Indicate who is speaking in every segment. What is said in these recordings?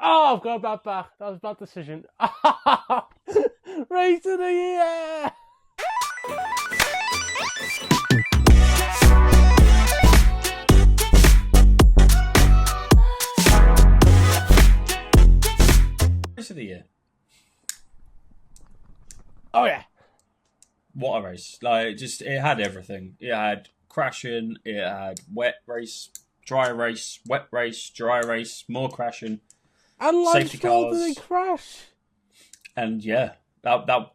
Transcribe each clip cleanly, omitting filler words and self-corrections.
Speaker 1: Oh, I've got a bad back. That was a bad decision. Race of the year!
Speaker 2: Race of the year.
Speaker 1: Oh, yeah.
Speaker 2: What a race. Like, just, it had everything. It had crashing, it had wet race, dry race, wet race, dry race, more crashing,
Speaker 1: And
Speaker 2: safety
Speaker 1: Lifestyle didn't
Speaker 2: cars.
Speaker 1: crash.
Speaker 2: And yeah, that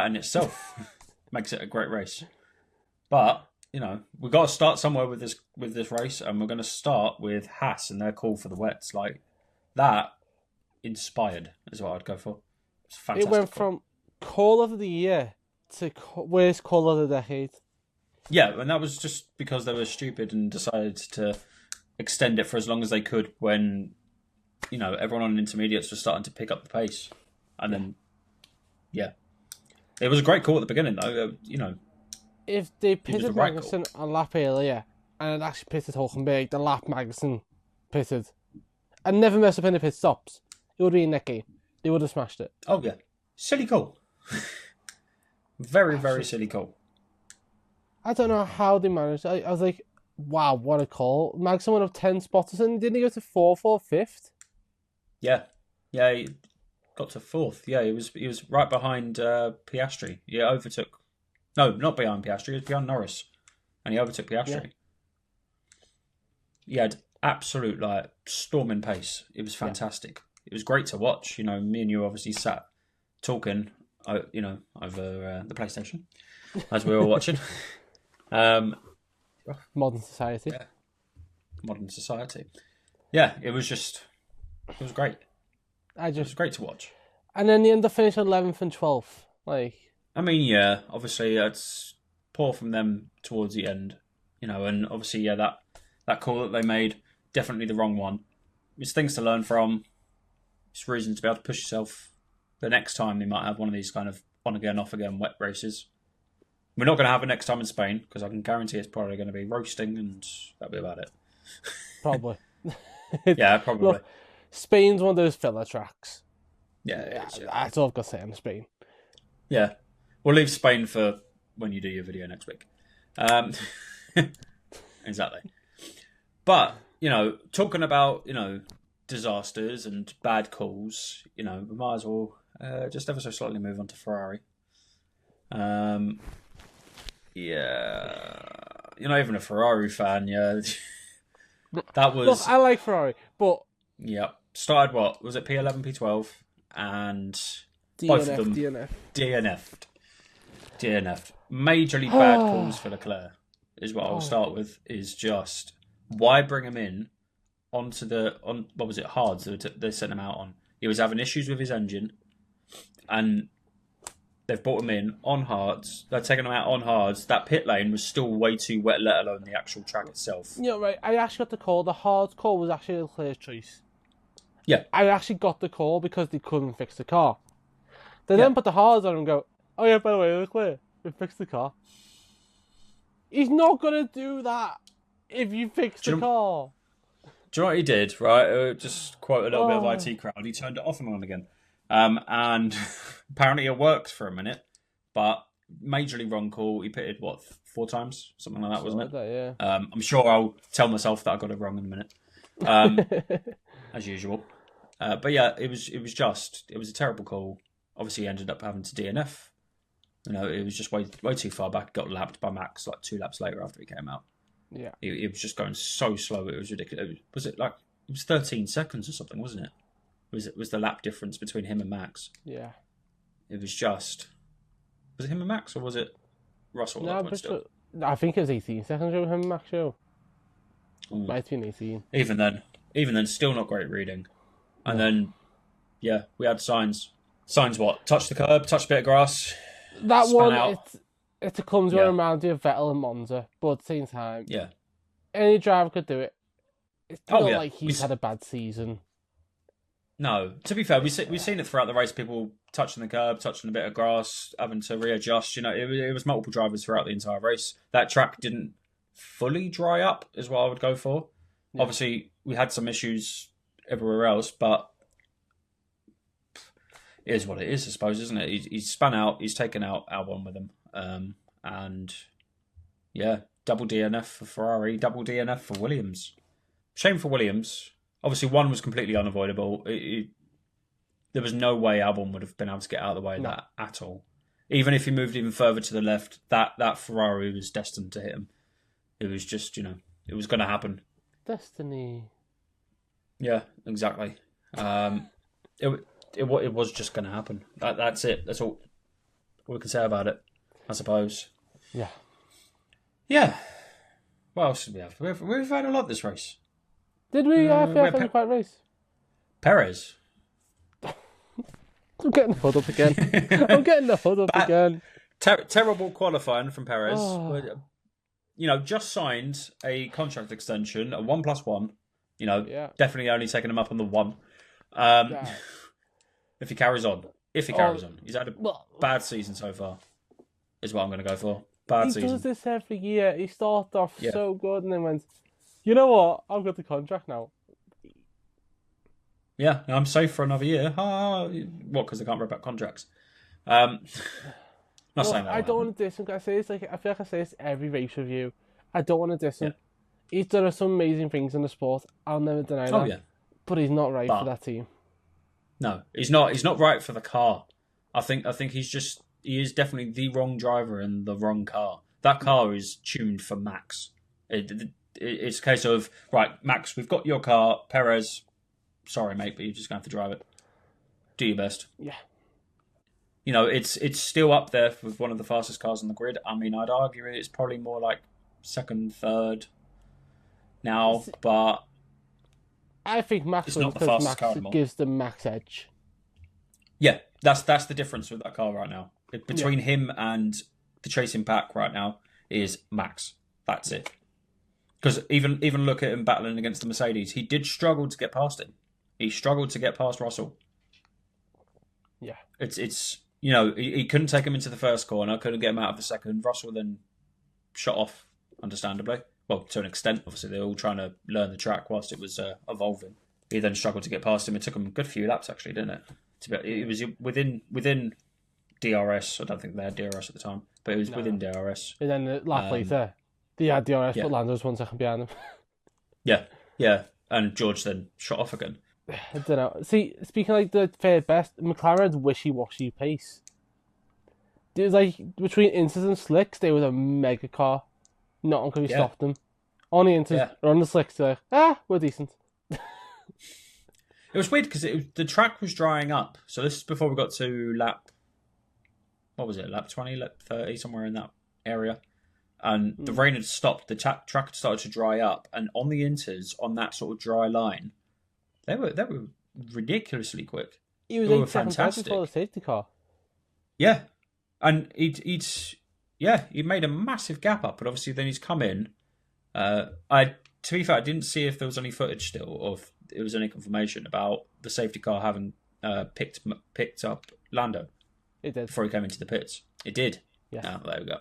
Speaker 2: in itself makes it a great race. But, we've got to start somewhere with this race, and we're going to start with Haas and their call for the wets. Like, that inspired is what I'd go for. It's fantastic.
Speaker 1: It went from call of the year to worst call of the decade.
Speaker 2: Yeah, and that was just because they were stupid and decided to extend it for as long as they could when, everyone on intermediates was starting to pick up the pace. And then, yeah. It was a great call at the beginning, though.
Speaker 1: If they pitted
Speaker 2: right
Speaker 1: Magnussen a lap earlier and it actually pitted Hulkenberg the lap Magnussen pitted and never messed up any pit stops, it would be a neck game. They would have smashed it.
Speaker 2: Oh, yeah. Silly call. Very, very silly call.
Speaker 1: I don't know how they managed. I was like, wow, what a call. Magnussen went up 10 spots and didn't he go to 4th or 5th?
Speaker 2: Yeah. Yeah, he got to 4th. Yeah, he was right behind Piastri. He overtook... No, not behind Piastri. He was behind Norris. And he overtook Piastri. Yeah. He had absolute, storming pace. It was fantastic. Yeah. It was great to watch. Me and you obviously sat talking, over the PlayStation as we were watching.
Speaker 1: Modern society.
Speaker 2: Yeah. Modern society. Yeah, it was great. It was great to watch.
Speaker 1: And then the end of finish 11th and 12th.
Speaker 2: Yeah, obviously it's poor from them towards the end, and obviously, that call that they made, definitely the wrong one. It's things to learn from. It's reasons to be able to push yourself. The next time they might have one of these kind of on again, off again wet races. We're not going to have it next time in Spain because I can guarantee it's probably going to be roasting and that'll be about it.
Speaker 1: Probably.
Speaker 2: Yeah, probably.
Speaker 1: Look, Spain's one of those filler tracks.
Speaker 2: Yeah, it is, yeah.
Speaker 1: That's all I've got to say on Spain.
Speaker 2: Yeah. We'll leave Spain for when you do your video next week. Exactly. But, talking about, disasters and bad calls, we might as well just ever so slightly move on to Ferrari. Yeah. You're not even a Ferrari fan, yeah. That was...
Speaker 1: Look, I like Ferrari, but...
Speaker 2: Yeah. Started what? Was it P11, P12? And
Speaker 1: DNF,
Speaker 2: both of them DNF'd. Majorly bad calls for Leclerc is what I'll start with. Is just why bring him in onto what was it, hards that they sent him out on? He was having issues with his engine, and they've brought him in on hards. They're taking him out on hards. That pit lane was still way too wet, let alone the actual track itself.
Speaker 1: Yeah, right. I actually got the call. The hard call was actually Leclerc's choice.
Speaker 2: Yeah.
Speaker 1: I actually got the call because they couldn't fix the car. They then put the hards on and go, oh yeah, by the way, Leclerc, we fixed the car. He's not going to do that if you fix the car.
Speaker 2: Do you know what he did, right? Just quote a little bit of IT crowd. He turned it off and on again. And apparently it worked for a minute, but majorly wrong call. He pitted, 4 times? Something like that, wasn't it?
Speaker 1: Yeah.
Speaker 2: I'm sure I'll tell myself that I got it wrong in a minute. As usual. But yeah, it was a terrible call. Obviously, he ended up having to DNF. It was just way too far back. Got lapped by Max 2 laps later after he came out.
Speaker 1: Yeah,
Speaker 2: he was just going so slow. It was ridiculous. It was 13 seconds or something, wasn't it? Was the lap difference between him and Max?
Speaker 1: Yeah.
Speaker 2: It was just. Was it him and Max or was it Russell?
Speaker 1: No, I think it was 18 seconds with him and Max show. Might have been 18.
Speaker 2: Even then, still not great reading. And then, we had Sainz. Sainz what? Touched the curb, touched a bit of grass.
Speaker 1: That one,
Speaker 2: out.
Speaker 1: it's a clumsy one around you of Vettel and Monza, but at the same time,
Speaker 2: yeah,
Speaker 1: any driver could do it. It's not like he's had a bad season.
Speaker 2: No, to be fair, we've seen it throughout the race. People touching the curb, touching a bit of grass, having to readjust. It was multiple drivers throughout the entire race. That track didn't fully dry up, is what I would go for. Yeah. Obviously, we had some issues everywhere else, but it is what it is, I suppose, isn't it? He's spun out. He's taken out Albon with him, and yeah, double DNF for Ferrari, double DNF for Williams. Shame for Williams. Obviously, one was completely unavoidable. There was no way Albon would have been able to get out of the way of that at all. Even if he moved even further to the left, that Ferrari was destined to hit him. It was just, it was going to happen.
Speaker 1: Destiny.
Speaker 2: Yeah, exactly. It was just going to happen. That's it. That's all we can say about it, I suppose.
Speaker 1: Yeah.
Speaker 2: Yeah. What else did we have? We've had a lot this race.
Speaker 1: Did we? I feel like it was quite a race.
Speaker 2: Perez.
Speaker 1: I'm getting the hood up again.
Speaker 2: Terrible qualifying from Perez. Just signed a contract extension, a 1+1. Definitely only taking him up on the 1. If he carries on. He's had a bad season so far, is what I'm going to go for. Bad season. He does
Speaker 1: this every year. He started off so good and then went, you know what? I've got the contract now.
Speaker 2: Yeah, I'm safe for another year. What, because they can't rip out contracts? Not saying that.
Speaker 1: I don't want to diss him. I feel like I say this every race review. I don't want to diss him. He's done some amazing things in the sport. I'll never deny that. Yeah. But he's not right for that team.
Speaker 2: No, he's not. He's not right for the car. I think he is definitely the wrong driver in the wrong car. That car is tuned for Max. It's a case of, right, Max, we've got your car. Perez, sorry, mate, but you're just going to have to drive it. Do your best.
Speaker 1: Yeah.
Speaker 2: It's still up there with one of the fastest cars on the grid. I mean, I'd argue it's probably more like second, third now, but
Speaker 1: I think Max wins because Max gives the Max edge.
Speaker 2: Yeah, that's the difference with that car right now. Between him and the chasing pack right now is Max. That's it. Because even look at him battling against the Mercedes. He did struggle to get past him. He struggled to get past Russell.
Speaker 1: Yeah.
Speaker 2: It's he couldn't take him into the first corner, couldn't get him out of the second. Russell then shot off, understandably. Well, to an extent, obviously, they're all trying to learn the track whilst it was evolving. He then struggled to get past him. It took him a good few laps, actually, didn't it? It was within DRS. I don't think they had DRS at the time, but it was within DRS.
Speaker 1: And then the lap later, they had DRS, but Lando was 1 second behind him.
Speaker 2: Yeah. And George then shot off again.
Speaker 1: I don't know. See, speaking like the third best, McLaren's wishy-washy pace. It was like, between Inters and Slicks, they were a mega car. Not until we stopped them. On the Inters, or on the Slicks, they're like, we're decent.
Speaker 2: It was weird because the track was drying up. So this is before we got to lap 20, lap 30, somewhere in that area. And the rain had stopped. The track had started to dry up. And on the Inters, on that sort of dry line, they were ridiculously quick.
Speaker 1: He was 8 seconds out before the safety car.
Speaker 2: Yeah. And he'd made a massive gap up. But obviously then he's come in. To be fair, I didn't see if there was any footage still or if there was any confirmation about the safety car having picked up Lando.
Speaker 1: It did.
Speaker 2: Before he came into the pits. It did.
Speaker 1: Yeah.
Speaker 2: There we go.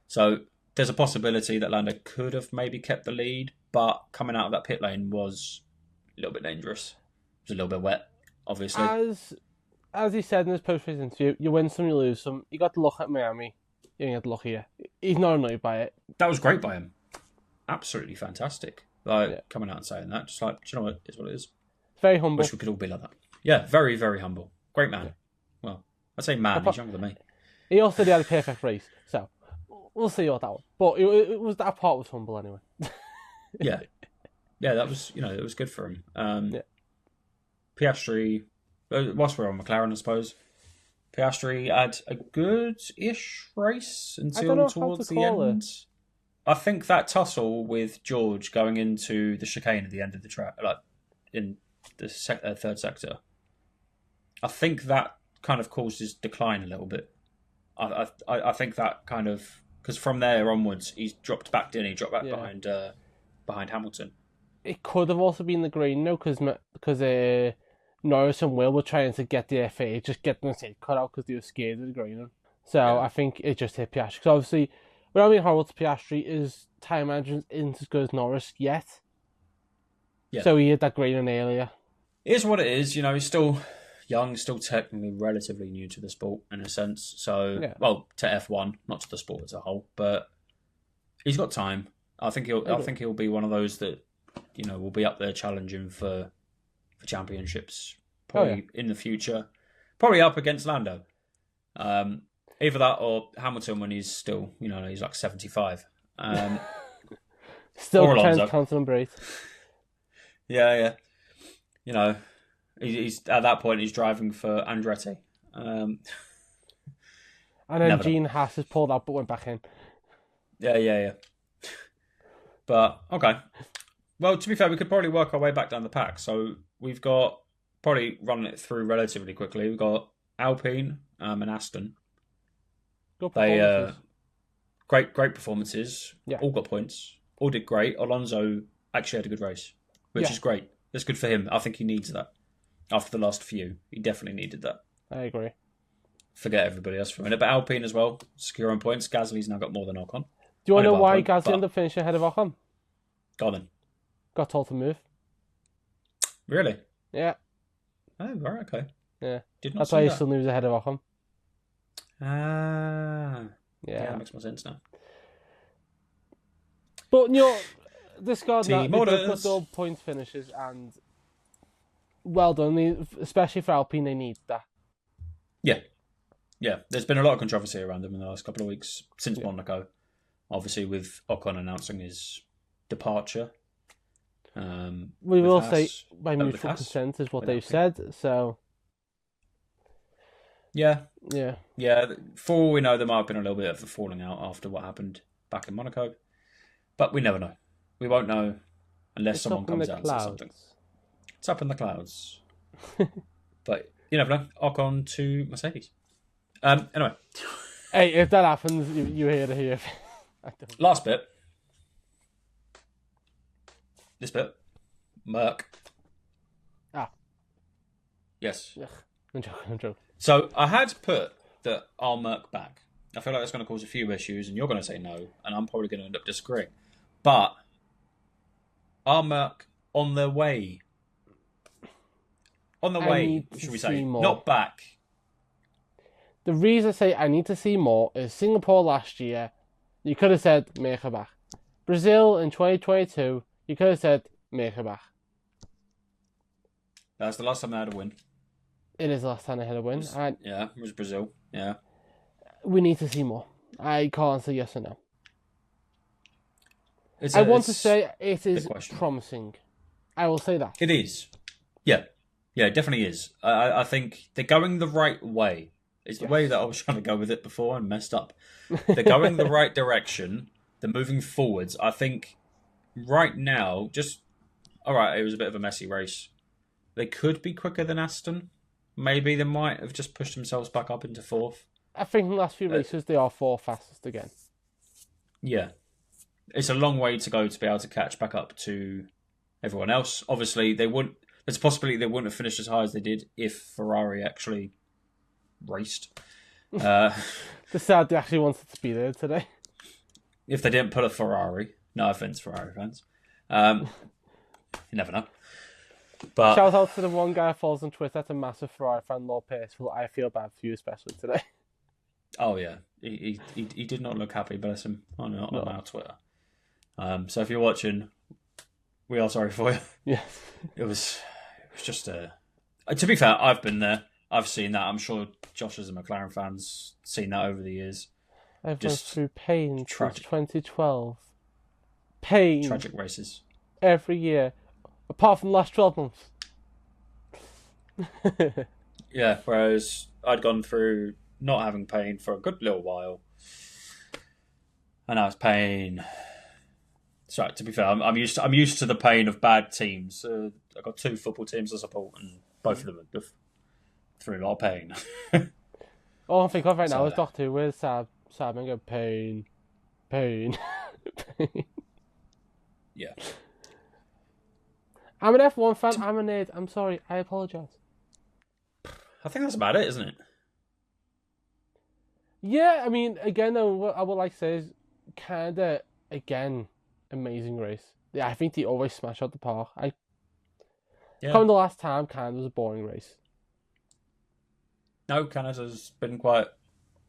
Speaker 2: So there's a possibility that Lando could have maybe kept the lead, but coming out of that pit lane was a little bit dangerous. It was a little bit wet, obviously.
Speaker 1: As he said in his post-race interview, you win some, you lose some. You got to look at Miami. You didn't get to look here. He's not annoyed by it.
Speaker 2: That was great by him. Absolutely fantastic. Coming out and saying that, just like, do you know what? It's what it is.
Speaker 1: Very humble.
Speaker 2: Wish we could all be like that. Yeah, very, very humble. Great man. Yeah. Well, I'd say man. He's younger than me.
Speaker 1: He also had a perfect race, so we'll see what that was. But that part was humble anyway.
Speaker 2: Yeah, that was it was good for him. Piastri, whilst we're on McLaren, I suppose. Piastri had a good-ish race until towards the end. I think that tussle with George going into the chicane at the end of the track, like in the third sector, I think that kind of caused his decline a little bit. I think that kind of, because from there onwards he's dropped back, didn't he? Dropped back behind Hamilton.
Speaker 1: It could have also been the green, though, because Norris and Will were trying to get the FA, just get them to cut out because they were scared of the green. So I think it just hit Piastri. Because obviously, without being horrible to Piastri, his time management isn't as good as Norris yet. Yeah. So he hit that green earlier.
Speaker 2: It is what it is. He's still, young, still technically relatively new to the sport in a sense. So,
Speaker 1: Yeah.
Speaker 2: well, to F1, not to the sport as a whole, but he's got time. I think he'll be one of those that, will be up there challenging for championships probably in the future. Probably up against Lando. Either that or Hamilton when he's still, he's like 75.
Speaker 1: Still
Speaker 2: or
Speaker 1: trying
Speaker 2: Alonso.
Speaker 1: to contemplate.
Speaker 2: Yeah. He's at that point he's driving for Andretti.
Speaker 1: And then Gene Haas has pulled out but went back in.
Speaker 2: Yeah. But okay. Well, to be fair, we could probably work our way back down the pack. So we've got probably running it through relatively quickly. We've got Alpine and Aston.
Speaker 1: Good performances.
Speaker 2: Great performances.
Speaker 1: Yeah.
Speaker 2: All got points. All did great. Alonso actually had a good race, which is great. That's good for him. I think he needs that. After the last few, he definitely needed that.
Speaker 1: I agree.
Speaker 2: Forget everybody else for a minute. But Alpine as well, securing points. Gasly's now got more than Ocon.
Speaker 1: Do you want to know why Gasly ended up finishing ahead of Ocon?
Speaker 2: Go on then.
Speaker 1: Got told to move.
Speaker 2: Really?
Speaker 1: Yeah.
Speaker 2: Oh, right, okay.
Speaker 1: Yeah.
Speaker 2: Did not
Speaker 1: That's
Speaker 2: see
Speaker 1: why he
Speaker 2: that.
Speaker 1: still moves ahead of Ocon.
Speaker 2: Yeah,
Speaker 1: that
Speaker 2: makes more sense now.
Speaker 1: But, discarding that, they've got all points finishes and well done, especially for Alpine, they need that.
Speaker 2: Yeah. There's been a lot of controversy around them in the last couple of weeks since Monaco. Obviously, with Ocon announcing his departure.
Speaker 1: We will say by mutual consent is what they've said. So.
Speaker 2: Yeah.
Speaker 1: Yeah.
Speaker 2: For all we know, there might have been a little bit of a falling out after what happened back in Monaco, but we never know. We won't know unless someone comes out and says something. It's up in the clouds. But you never know. Ocon to Mercedes. Anyway.
Speaker 1: Hey, if that happens, you hear to hear.
Speaker 2: Last bit. This bit. Merc. Yes.
Speaker 1: Ugh. I'm joking.
Speaker 2: So I had put that I'll Merc back. I feel like that's going to cause a few issues, and you're going to say no, and I'm probably going to end up disagreeing. But are Merc on their way? On the way, should we say?
Speaker 1: More.
Speaker 2: Not back.
Speaker 1: The reason I say I need to see more is Singapore last year, you could have said make her back. Brazil in 2022, you could have said make her back.
Speaker 2: That's the last time they had a win.
Speaker 1: It is the last time they had a win.
Speaker 2: It was Brazil. Yeah.
Speaker 1: We need to see more. I can't say yes or no. I want to say it is promising. I will say that.
Speaker 2: It is. Yeah, it definitely is. I think they're going the right way. It's the way that I was trying to go with it before and messed up. They're going the right direction. They're moving forwards. I think right now, it was a bit of a messy race. They could be quicker than Aston. Maybe they might have just pushed themselves back up into fourth.
Speaker 1: I think in the last few races they are fourth fastest again.
Speaker 2: Yeah. It's a long way to go to be able to catch back up to everyone else. Obviously, there's a possibility they wouldn't have finished as high as they did if Ferrari actually raced.
Speaker 1: The sad they actually wanted to be there today.
Speaker 2: If they didn't put a Ferrari. No offence, Ferrari fans. You never know. But
Speaker 1: shout out to the one guy who follows on Twitter, that's a massive Ferrari fan, Lord Pierceful. I feel bad for you, especially today.
Speaker 2: Oh yeah, he did not look happy, bless him, on our Twitter. So if you're watching, we are sorry for you.
Speaker 1: Yes.
Speaker 2: It was just to be fair, I've been there. I've seen that. I'm sure Josh as a McLaren fan's seen that over the years.
Speaker 1: I've gone through pain since 2012. Pain.
Speaker 2: Tragic races.
Speaker 1: Every year. Apart from the last 12 months.
Speaker 2: Yeah, whereas I'd gone through not having pain for a good little while. And now it's pain. Sorry, to be fair, I'm used to the pain of bad teams. I've got 2 football teams I support, and both of them are through a lot of pain.
Speaker 1: All I think of right now is Doctor Who. Where's Sab? Sab and go pain. Pain.
Speaker 2: Yeah.
Speaker 1: I'm an F1 fan. I'm a nerd. I'm sorry. I apologise.
Speaker 2: I think that's about it, isn't it?
Speaker 1: Yeah, I mean, again, though, what I would like to say is Canada, again, amazing race. Yeah, I think they always smash out the park. Come the last time, Canada was a boring race.
Speaker 2: No, Canada's been quite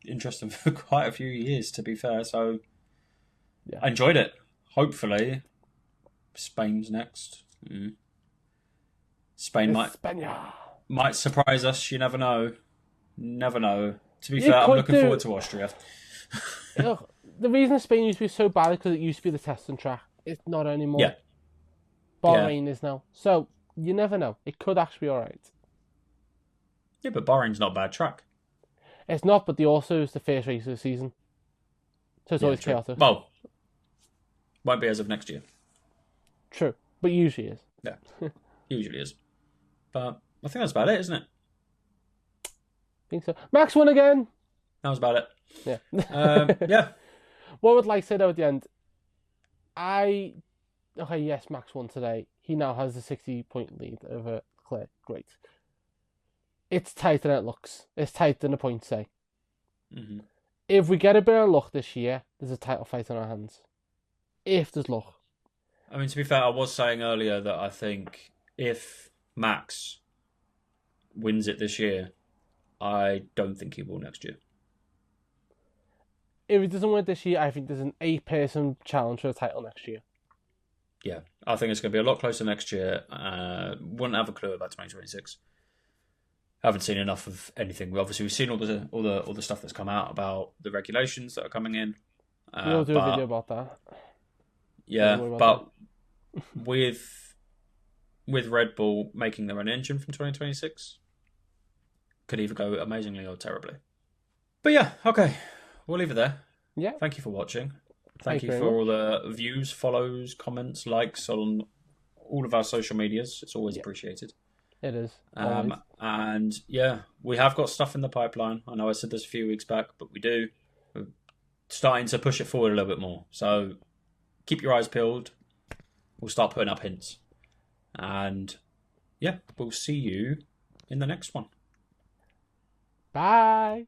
Speaker 2: interesting for quite a few years, to be fair. So
Speaker 1: Yeah.
Speaker 2: I enjoyed it. Hopefully, Spain's next. Spain might surprise us. You never know. Never know. To be fair, I'm looking forward to Austria.
Speaker 1: Look, the reason Spain used to be so bad is because it used to be the testing track. It's not anymore.
Speaker 2: Yeah.
Speaker 1: Bahrain is now. So, you never know. It could actually be alright.
Speaker 2: Yeah, but Bahrain's not a bad track.
Speaker 1: It's not, but they also is the first race of the season. So it's always chaotic.
Speaker 2: Well, won't be as of next year.
Speaker 1: True. But usually is.
Speaker 2: Yeah. Usually is. But I think that's about it, isn't it?
Speaker 1: I think so. Max won again!
Speaker 2: That was about it.
Speaker 1: Yeah.
Speaker 2: Yeah.
Speaker 1: What would like say though at the end? Okay, yes, Max won today. He now has a 60-point lead over Claire. Great. It's tighter than it looks. It's tighter than the points say.
Speaker 2: Mm-hmm.
Speaker 1: If we get a bit of luck this year, there's a title fight in our hands. If there's luck.
Speaker 2: I mean, to be fair, I was saying earlier that I think if Max wins it this year, I don't think he will next year.
Speaker 1: If he doesn't win it this year, I think there's an 8-person challenge for the title next year.
Speaker 2: Yeah, I think it's going to be a lot closer next year. Wouldn't have a clue about 2026. Haven't seen enough of anything. Obviously, we've seen all the stuff that's come out about the regulations that are coming in.
Speaker 1: We'll do a video about that.
Speaker 2: Yeah, but with Red Bull making their own engine from 2026, could either go amazingly or terribly. But yeah, okay, we'll leave it there.
Speaker 1: Yeah.
Speaker 2: Thank you for watching. Thank you for all the views, follows, comments, likes on all of our social medias. It's always appreciated.
Speaker 1: It is.
Speaker 2: And yeah, we have got stuff in the pipeline. I know I said this a few weeks back, but we do. We're starting to push it forward a little bit more. So keep your eyes peeled. We'll start putting up hints. And yeah, we'll see you in the next one.
Speaker 1: Bye.